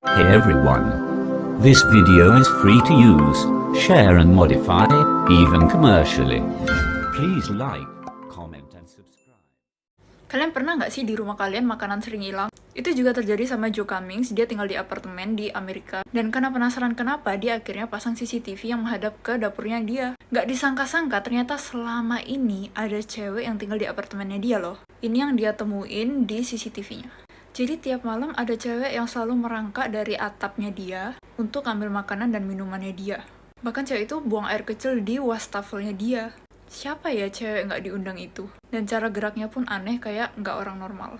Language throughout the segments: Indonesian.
Hey everyone. This video is free to use, share and modify, even commercially. Please like, comment and subscribe. Kalian pernah nggak sih di rumah kalian makanan sering hilang? Itu juga terjadi sama Joe Cummings, dia tinggal di apartemen di Amerika. Dan karena penasaran kenapa, dia akhirnya pasang CCTV yang menghadap ke dapurnya dia. Nggak disangka-sangka, ternyata selama ini ada cewek yang tinggal di apartemennya dia loh. Ini yang dia temuin di CCTV-nya. Jadi tiap malam ada cewek yang selalu merangkak dari atapnya dia untuk ambil makanan dan minumannya dia. Bahkan cewek itu buang air kecil di wastafelnya dia. Siapa ya cewek nggak diundang itu? Dan cara geraknya pun aneh kayak nggak orang normal.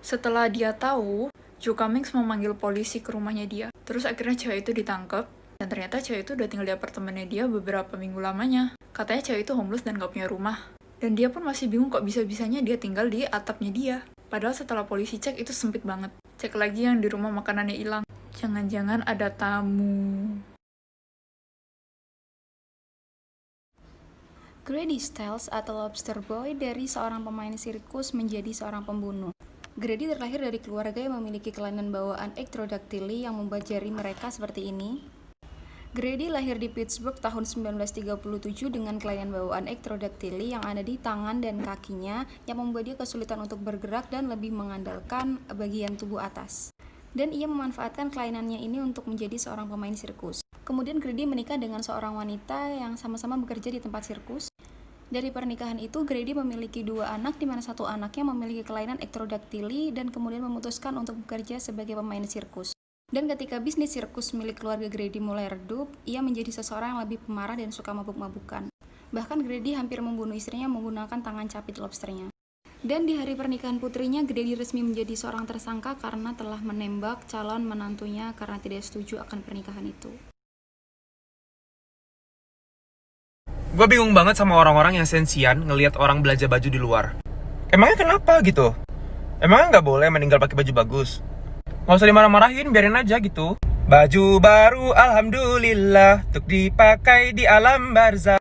Setelah dia tahu, Joe Cummings mau manggil polisi ke rumahnya dia. Terus akhirnya cewek itu ditangkap. Dan ternyata cewek itu udah tinggal di apartemennya dia beberapa minggu lamanya. Katanya cewek itu homeless dan nggak punya rumah. Dan dia pun masih bingung kok bisa-bisanya dia tinggal di atapnya dia. Padahal setelah polisi cek itu sempit banget. Cek lagi yang di rumah makanannya hilang. Jangan-jangan ada tamu. Grady Stiles atau Lobster Boy dari seorang pemain sirkus menjadi seorang pembunuh. Grady terlahir dari keluarga yang memiliki kelainan bawaan ectrodactyly yang membuat jari mereka seperti ini. Grady lahir di Pittsburgh tahun 1937 dengan kelainan bawaan ectrodactyly yang ada di tangan dan kakinya yang membuat dia kesulitan untuk bergerak dan lebih mengandalkan bagian tubuh atas. Dan ia memanfaatkan kelainannya ini untuk menjadi seorang pemain sirkus. Kemudian Grady menikah dengan seorang wanita yang sama-sama bekerja di tempat sirkus. Dari pernikahan itu, Grady memiliki 2 anak, di mana satu anaknya memiliki kelainan ectrodactyly dan kemudian memutuskan untuk bekerja sebagai pemain sirkus. Dan ketika bisnis sirkus milik keluarga Grady mulai redup, ia menjadi seseorang yang lebih pemarah dan suka mabuk-mabukan. Bahkan Grady hampir membunuh istrinya menggunakan tangan capit lobsternya. Dan di hari pernikahan putrinya, Grady resmi menjadi seorang tersangka karena telah menembak calon menantunya karena tidak setuju akan pernikahan itu. Gue bingung banget sama orang-orang yang sensian ngelihat orang belanja baju di luar. Emangnya kenapa gitu? Emangnya nggak boleh meninggal pakai baju bagus? Nggak usah dimarah-marahin, biarin aja gitu. Baju baru alhamdulillah untuk dipakai di alam barzah.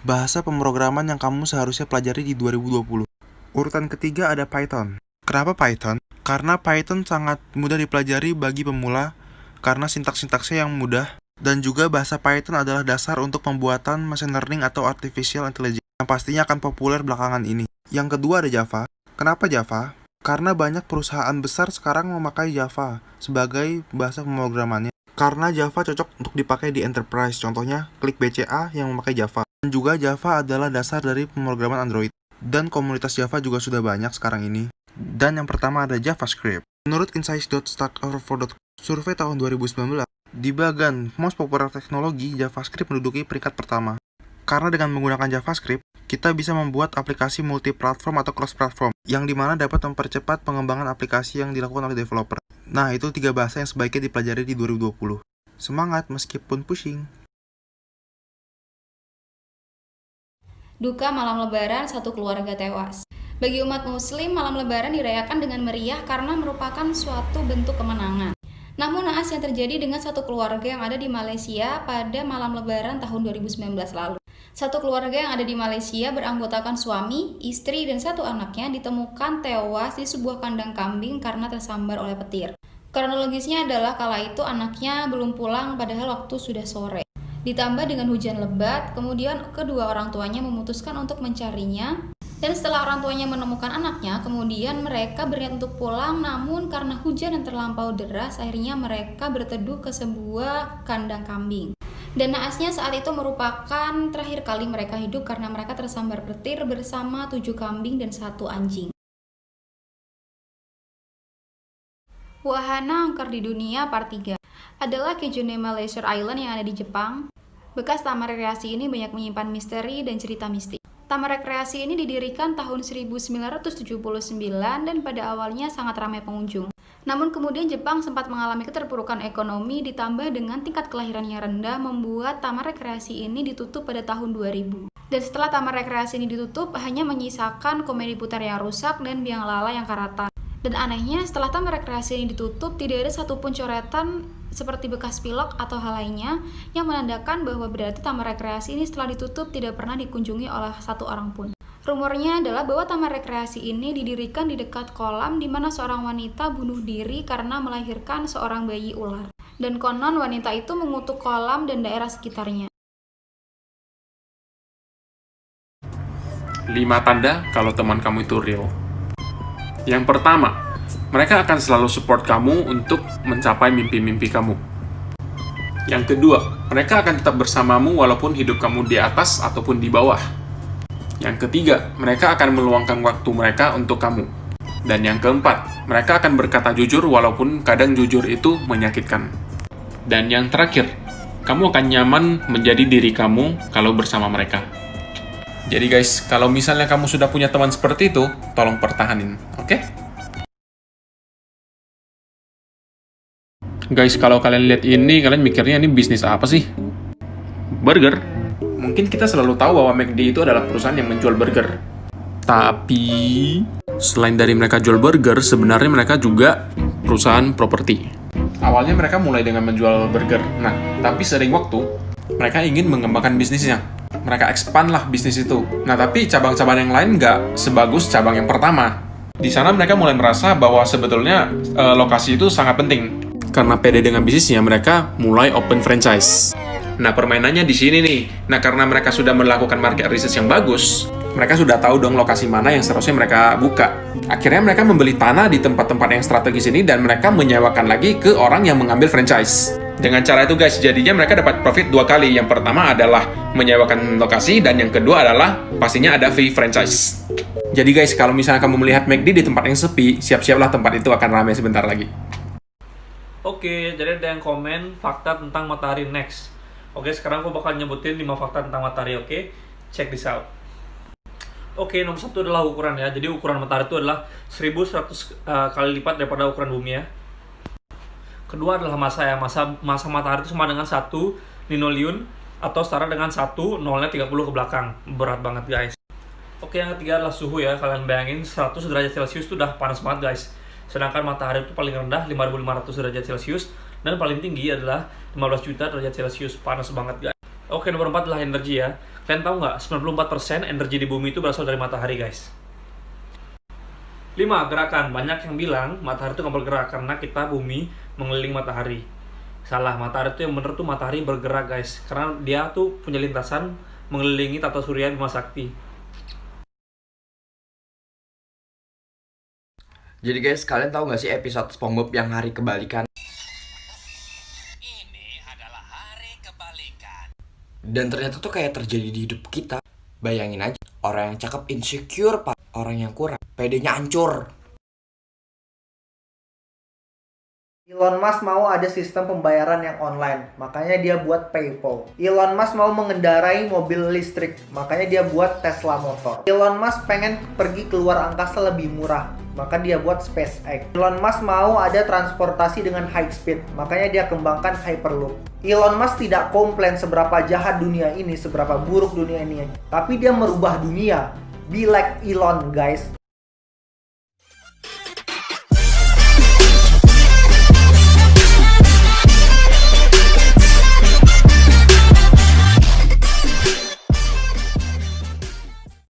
Bahasa pemrograman yang kamu seharusnya pelajari di 2020. Urutan ketiga ada Python. Kenapa Python? Karena Python sangat mudah dipelajari bagi pemula karena sintaks-sintaksnya yang mudah. Dan juga bahasa Python adalah dasar untuk pembuatan machine learning atau artificial intelligence yang pastinya akan populer belakangan ini. Yang kedua ada Java. Kenapa Java? Karena banyak perusahaan besar sekarang memakai Java sebagai bahasa pemrogramannya. Karena Java cocok untuk dipakai di enterprise, contohnya Klik BCA yang memakai Java. Dan juga Java adalah dasar dari pemrograman Android. Dan komunitas Java juga sudah banyak sekarang ini. Dan yang pertama ada JavaScript. Menurut Insights.stackoverflow.com survei tahun 2019, di bagian most popular teknologi, JavaScript menduduki peringkat pertama. Karena dengan menggunakan JavaScript, kita bisa membuat aplikasi multi-platform atau cross-platform, yang dimana dapat mempercepat pengembangan aplikasi yang dilakukan oleh developer. Nah, itu 3 bahasa yang sebaiknya dipelajari di 2020. Semangat meskipun pusing. Duka malam lebaran, satu keluarga tewas. Bagi umat muslim, malam lebaran dirayakan dengan meriah karena merupakan suatu bentuk kemenangan. Namun naas yang terjadi dengan satu keluarga yang ada di Malaysia pada malam lebaran tahun 2019 lalu. Satu keluarga yang ada di Malaysia beranggotakan suami, istri, dan 1 anaknya ditemukan tewas di sebuah kandang kambing karena tersambar oleh petir. Kronologisnya adalah kala itu anaknya belum pulang padahal waktu sudah sore. Ditambah dengan hujan lebat, kemudian kedua orang tuanya memutuskan untuk mencarinya. Dan setelah orang tuanya menemukan anaknya, kemudian mereka berniat untuk pulang, namun karena hujan yang terlampau deras, akhirnya mereka berteduh ke sebuah kandang kambing. Dan naasnya saat itu merupakan terakhir kali mereka hidup karena mereka tersambar petir bersama 7 kambing dan 1 anjing. Wahana angker di dunia part 3 adalah Kejunema Leisure Island yang ada di Jepang. Bekas taman rekreasi ini banyak menyimpan misteri dan cerita mistik. Taman rekreasi ini didirikan tahun 1979 dan pada awalnya sangat ramai pengunjung. Namun kemudian Jepang sempat mengalami keterpurukan ekonomi ditambah dengan tingkat kelahiran yang rendah membuat taman rekreasi ini ditutup pada tahun 2000. Dan setelah taman rekreasi ini ditutup, hanya menyisakan komedi putar yang rusak dan biang lala yang karatan. Dan anehnya, setelah taman rekreasi ini ditutup, tidak ada satupun coretan seperti bekas pilok atau hal lainnya yang menandakan bahwa berarti taman rekreasi ini setelah ditutup tidak pernah dikunjungi oleh satu orang pun. Rumornya adalah bahwa taman rekreasi ini didirikan di dekat kolam di mana seorang wanita bunuh diri karena melahirkan seorang bayi ular. Dan konon wanita itu mengutuk kolam dan daerah sekitarnya. 5 tanda kalau teman kamu itu real. Yang pertama, mereka akan selalu support kamu untuk mencapai mimpi-mimpi kamu. Yang kedua, mereka akan tetap bersamamu walaupun hidup kamu di atas ataupun di bawah. Yang ketiga, mereka akan meluangkan waktu mereka untuk kamu. Dan yang keempat, mereka akan berkata jujur walaupun kadang jujur itu menyakitkan. Dan yang terakhir, kamu akan nyaman menjadi diri kamu kalau bersama mereka. Jadi guys, kalau misalnya kamu sudah punya teman seperti itu, tolong pertahanin, oke? Guys, kalau kalian lihat ini, kalian mikirnya ini bisnis apa sih? Burger? Mungkin kita selalu tahu bahwa McD itu adalah perusahaan yang menjual burger. Tapi, selain dari mereka jual burger, sebenarnya mereka juga perusahaan properti. Awalnya mereka mulai dengan menjual burger. Nah, tapi sering waktu, mereka ingin mengembangkan bisnisnya. Mereka expand lah bisnis itu. Nah, tapi cabang-cabang yang lain nggak sebagus cabang yang pertama. Di sana mereka mulai merasa bahwa sebetulnya lokasi itu sangat penting. Karena pede dengan bisnisnya, mereka mulai open franchise. Nah, permainannya di sini nih. Nah, karena mereka sudah melakukan market research yang bagus, mereka sudah tahu dong lokasi mana yang seharusnya mereka buka. Akhirnya mereka membeli tanah di tempat-tempat yang strategis ini dan mereka menyewakan lagi ke orang yang mengambil franchise. Dengan cara itu guys, jadinya mereka dapat profit 2 kali. Yang pertama adalah menyewakan lokasi dan yang kedua adalah pastinya ada free franchise. Jadi guys, kalau misalnya kamu melihat McD di tempat yang sepi, siap-siaplah tempat itu akan ramai sebentar lagi. Oke, jadi ada yang komen fakta tentang matahari next. Oke, sekarang aku bakal nyebutin 5 fakta tentang matahari, oke? Check this out. Oke, nomor 1 adalah ukuran ya. Jadi ukuran matahari itu adalah 1100 kali lipat daripada ukuran bumi ya. Kedua adalah massa ya. Massa matahari itu sama dengan 1 nilonium atau setara dengan 1 nolnya 30 ke belakang. Berat banget guys. Oke, yang ketiga adalah suhu ya. Kalian bayangin 100 derajat Celcius itu udah panas banget guys. Sedangkan matahari itu paling rendah 5500 derajat Celcius dan paling tinggi adalah 15 juta derajat Celcius. Panas banget guys. Oke, nomor 4 adalah energi ya. Kalian tahu nggak 94% energi di bumi itu berasal dari matahari guys. 5. Gerakan. Banyak yang bilang matahari itu nggak bergerak karena kita bumi mengelilingi matahari. Salah, matahari itu yang bener tuh matahari bergerak guys. Karena dia tuh punya lintasan mengelilingi tata surya Bima Sakti. Jadi guys, kalian tahu nggak sih episode SpongeBob yang hari kebalikan? Ini adalah hari kebalikan. Dan ternyata tuh kayak terjadi di hidup kita. Bayangin aja, orang yang cakep insecure, pak. Orang yang kurang, pedenya hancur. Elon Musk mau ada sistem pembayaran yang online, makanya dia buat PayPal. Elon Musk mau mengendarai mobil listrik, makanya dia buat Tesla Motor. Elon Musk pengen pergi keluar angkasa lebih murah, maka dia buat SpaceX. Elon Musk mau ada transportasi dengan high speed, makanya dia kembangkan Hyperloop. Elon Musk tidak komplain seberapa jahat dunia ini, seberapa buruk dunia ini, tapi dia merubah dunia. Be like Elon guys.